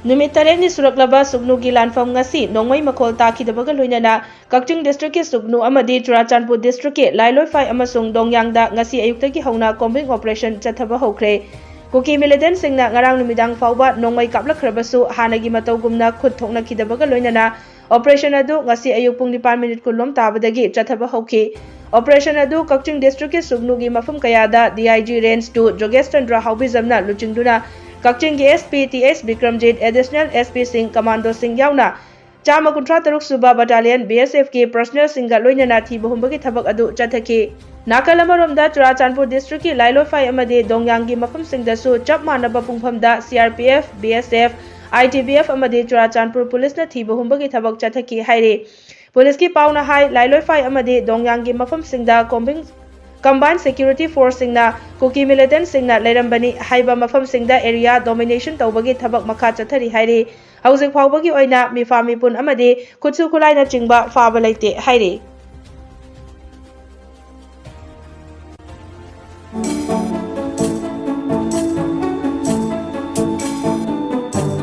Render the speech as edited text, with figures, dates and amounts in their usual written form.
Numit tareni suraklaba Sugnu gi lanfam ngasi Nongmei makhol takhidbaga loinana Kaplkhidre district ki Sugnu amadi Churachandpur district ki Lailoiphai amasung Dongyang da ngasi ayuktagi hauna combing operation Chathakhre Kuki militant singna ngarang numidang fauba Nongmei Kaplkhidrebasu hanagi matawgumna khut thoknakhidbaga loinana operation adu ngasi ayuk pung 9 kulom tabadagi Chathakhre Operation adu Kaplkhidre district ki Sugnu gi mafum kayada DIG range 2 Jogeschandra haubizamna luchingduna Kaplkhidre SP TS Bikramjit Additional SP Singh Commando Singh Yauna Chama Kuntra Taruk Suba Battalion BSF ke Personal Singha Loinana Thiba Humbagi Thabak adu Chathakhre Nakalamaramda Churachandpur District ki Lailoiphai amadi Dongyang gi mafam singdasu chap manaba pungphamda CRPF BSF ITBF amadi Churachandpur Police na thiba humbagi thabak Chathakhre haire Police ki pauna hai Lailoiphai amadi Dongyang gi mafam singda Combined Security Force singna Kuki militant singna Lairambani haiba mafam singda area domination tawbagi thabak makha chathari haire Haujik phawbagi oina mifami pun amadi khutsu khulai na chingba faba laite haire